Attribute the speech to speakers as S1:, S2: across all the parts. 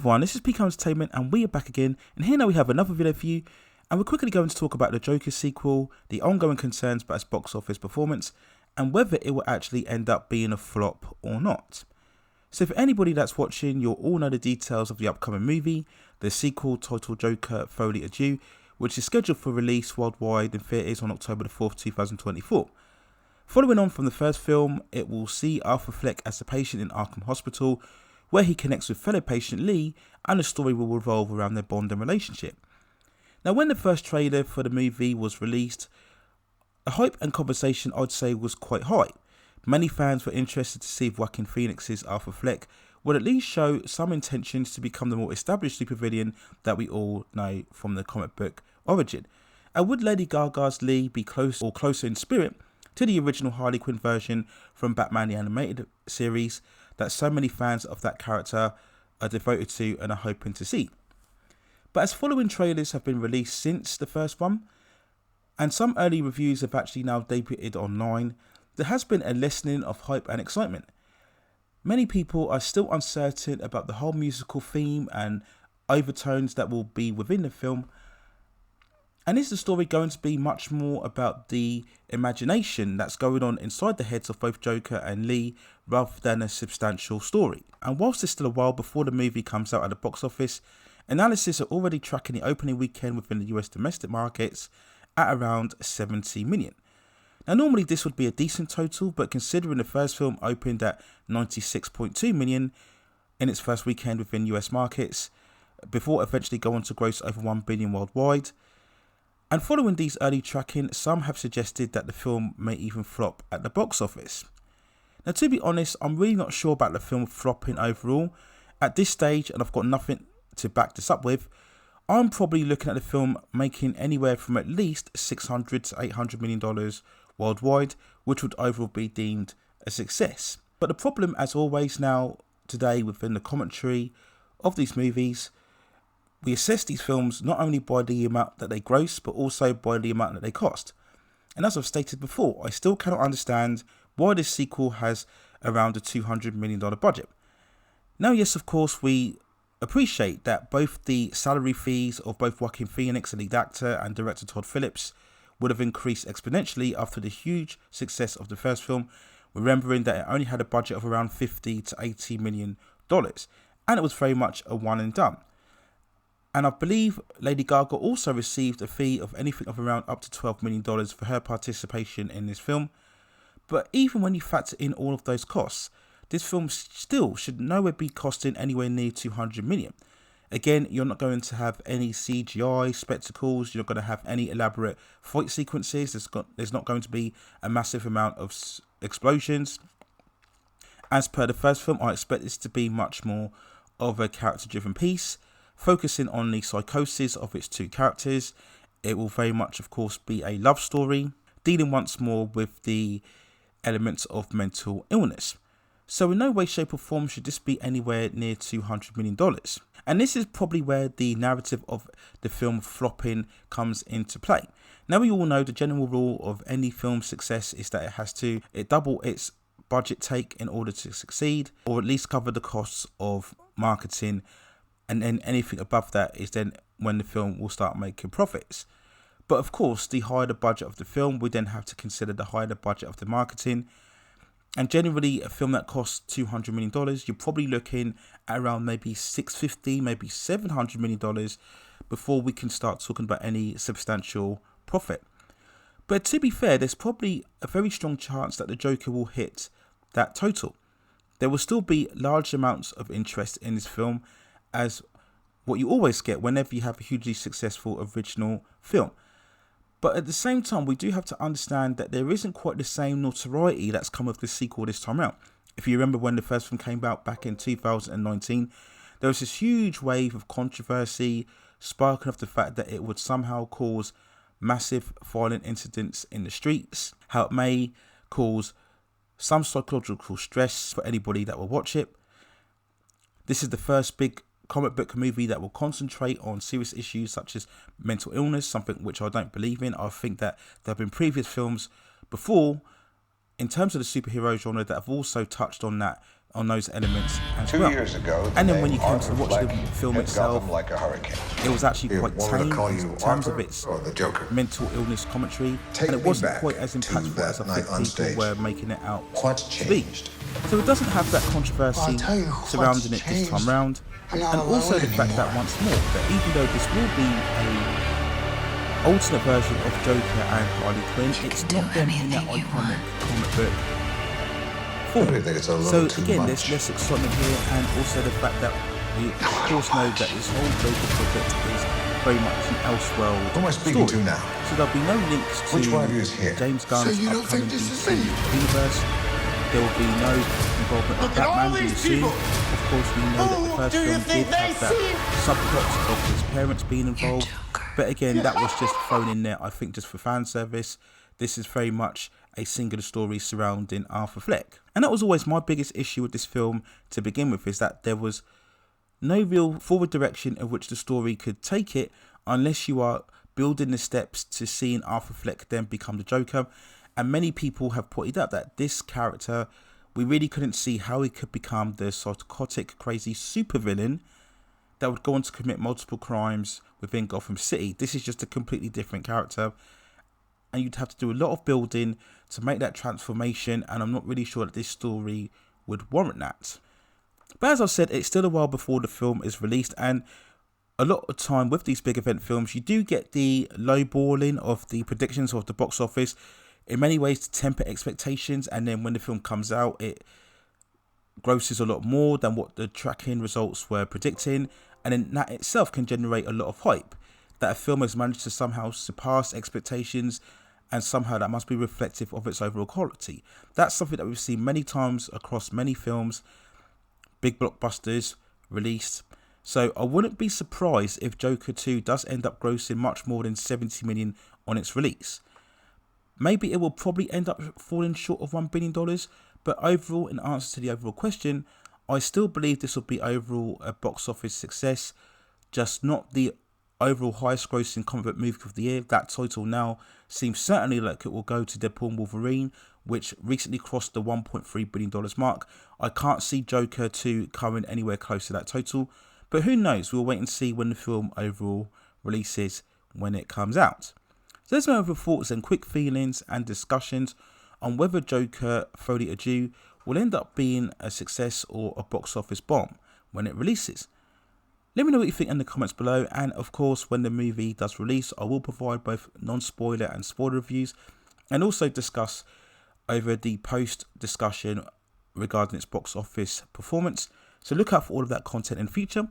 S1: everyone, this is PK Entertainment and we are back again, and here now we have another video for you, and we're quickly going to talk about the Joker sequel, the ongoing concerns about its box office performance, and whether it will actually end up being a flop or not. So for anybody that's watching, you'll all know the details of the upcoming movie, the sequel titled Joker Folie, Deux, which is scheduled for release worldwide in theatres on October the 4th, 2024. Following on from the first film, it will see Arthur Fleck as a patient in Arkham Hospital, where he connects with fellow patient Lee, and the story will revolve around their bond and relationship. Now, when the first trailer for the movie was released, the hype and conversation, I'd say, was quite high. Many fans were interested to see if Joaquin Phoenix's Arthur Fleck would at least show some intentions to become the more established supervillain that we all know from the comic book origin. And would Lady Gaga's Lee be closer in spirit to the original Harley Quinn version from Batman the Animated Series that so many fans of that character are devoted to and are hoping to see? But as following trailers have been released since the first one, and some early reviews have actually now debuted online, there has been a lessening of hype and excitement. Many people are still uncertain about the whole musical theme and overtones that will be within the film. And is the story going to be much more about the imagination that's going on inside the heads of both Joker and Lee rather than a substantial story? And whilst there's still a while before the movie comes out at the box office, analysts are already tracking the opening weekend within the US domestic markets at around 70 million. Now normally this would be a decent total, but considering the first film opened at 96.2 million in its first weekend within US markets, before eventually going to gross over 1 billion worldwide. And following these early tracking, some have suggested that the film may even flop at the box office. Now to be honest, I'm really not sure about the film flopping overall. At this stage, and I've got nothing to back this up with, I'm probably looking at the film making anywhere from at least $600 to $800 million worldwide, which would overall be deemed a success. But the problem, as always now today within the commentary of these movies, we assess these films not only by the amount that they gross, but also by the amount that they cost. And as I've stated before, I still cannot understand why this sequel has around a $200 million budget. Now, yes, of course, we appreciate that both the salary fees of both Joaquin Phoenix, the lead actor, and director Todd Phillips would have increased exponentially after the huge success of the first film, remembering that it only had a budget of around $50 to $80 million, and it was very much a one and done. And I believe Lady Gaga also received a fee of anything of around up to $12 million for her participation in this film. But even when you factor in all of those costs, this film still should nowhere be costing anywhere near $200 million. Again, you're not going to have any CGI spectacles, you're not going to have any elaborate fight sequences, there's not going to be a massive amount of explosions. As per the first film, I expect this to be much more of a character-driven piece, focusing on the psychosis of its two characters. It will very much, of course, be a love story, dealing once more with the elements of mental illness. So in no way, shape or form should this be anywhere near $200 million. And this is probably where the narrative of the film flopping comes into play. Now we all know the general rule of any film's success is that it has to double its budget take in order to succeed, or at least cover the costs of marketing, and then anything above that is then when the film will start making profits. But of course, the higher the budget of the film, we then have to consider the higher the budget of the marketing. And generally, a film that costs $200 million, you're probably looking at around maybe $650, maybe $700 million before we can start talking about any substantial profit. But to be fair, there's probably a very strong chance that the Joker will hit that total. There will still be large amounts of interest in this film, as what you always get whenever you have a hugely successful original film. But at the same time, we do have to understand that there isn't quite the same notoriety that's come with the sequel this time out. If you remember when the first film came out back in 2019, there was this huge wave of controversy sparking of the fact that it would somehow cause massive violent incidents in the streets, how it may cause some psychological stress for anybody that will watch it. This is the first big comic book movie that will concentrate on serious issues such as mental illness, something which I don't believe in. I think that there have been previous films before in terms of the superhero genre that have also touched on that on those elements as
S2: 2
S1: well.
S2: years ago,
S1: And then when you came to watch the film itself,
S2: like a hurricane.
S1: it was actually quite tame in terms of
S3: Arthur
S1: its
S3: or the Joker?
S1: mental illness commentary,
S3: Take
S1: and it
S3: me
S1: wasn't
S3: back
S1: quite as
S3: to
S1: impactful
S3: that
S1: as I
S3: night on
S1: think people
S3: stage.
S1: were making it out
S3: What's
S1: to be.
S3: changed?
S1: So it doesn't have that controversy surrounding it this time round, and also the fact that once more, that even though this will be a alternate version of Joker and Harley Quinn, it's not them in that iconic comic book form.
S3: I think it's a
S1: So
S3: little too
S1: again,
S3: much.
S1: there's less excitement here, and also the fact that we of course know that this whole Joker project is very much an Elseworld
S3: Who am I speaking
S1: story.
S3: to now?
S1: So there'll be no links to
S3: Which one of you is here?
S1: James Gunn's
S4: So you don't
S1: upcoming
S4: think this is
S1: DC
S4: me?
S1: universe. There will be no involvement of
S4: Look at all
S1: Batman, we
S4: these
S1: assume.
S4: people.
S1: Of course, we know that the first
S4: do you
S1: film
S4: think
S1: did
S4: they
S1: have that
S4: see?
S1: subplot of his parents being involved. But again, that was just thrown in there, I think, just for fan service. This is very much a singular story surrounding Arthur Fleck. And that was always my biggest issue with this film to begin with, is that there was no real forward direction in which the story could take it unless you are building the steps to seeing Arthur Fleck then become the Joker. And many people have pointed out that this character, we really couldn't see how he could become the psychotic, crazy supervillain that would go on to commit multiple crimes within Gotham City. This is just a completely different character, and you'd have to do a lot of building to make that transformation, and I'm not really sure that this story would warrant that. But as I said, it's still a while before the film is released, and a lot of time with these big event films, you do get the lowballing of the predictions of the box office in many ways to temper expectations, and then when the film comes out, it grosses a lot more than what the tracking results were predicting, and then that itself can generate a lot of hype that a film has managed to somehow surpass expectations, and somehow that must be reflective of its overall quality. That's something that we've seen many times across many films, big blockbusters released. So I wouldn't be surprised if Joker 2 does end up grossing much more than 70 million on its release. Maybe it will probably end up falling short of $1 billion, but overall, in answer to the overall question, I still believe this will be overall a box office success, just not the overall highest grossing comic book movie of the year. That title now seems certainly like it will go to Deadpool and Wolverine, which recently crossed the $1.3 billion mark. I can't see Joker 2 coming anywhere close to that total, but who knows, we'll wait and see when the film overall releases when it comes out. So there's my overall thoughts and quick feelings and discussions on whether Joker Folie Deux will end up being a success or a box office bomb when it releases. Let me know what you think in the comments below, and of course when the movie does release, I will provide both non-spoiler and spoiler reviews, and also discuss over the post discussion regarding its box office performance. So look out for all of that content in future.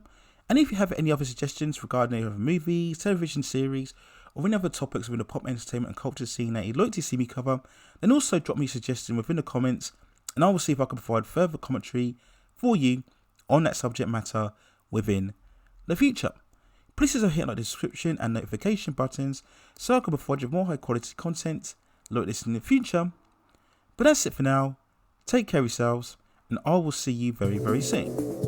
S1: And if you have any other suggestions regarding any other movies, television series, or any other topics within the pop entertainment and culture scene that you'd like to see me cover, then also drop me a suggestion within the comments, and I will see if I can provide further commentary for you on that subject matter within the future. Please also hit like the description and notification buttons so I can provide you more high quality content like this in the future. But that's it for now. Take care of yourselves, and I will see you very, very soon.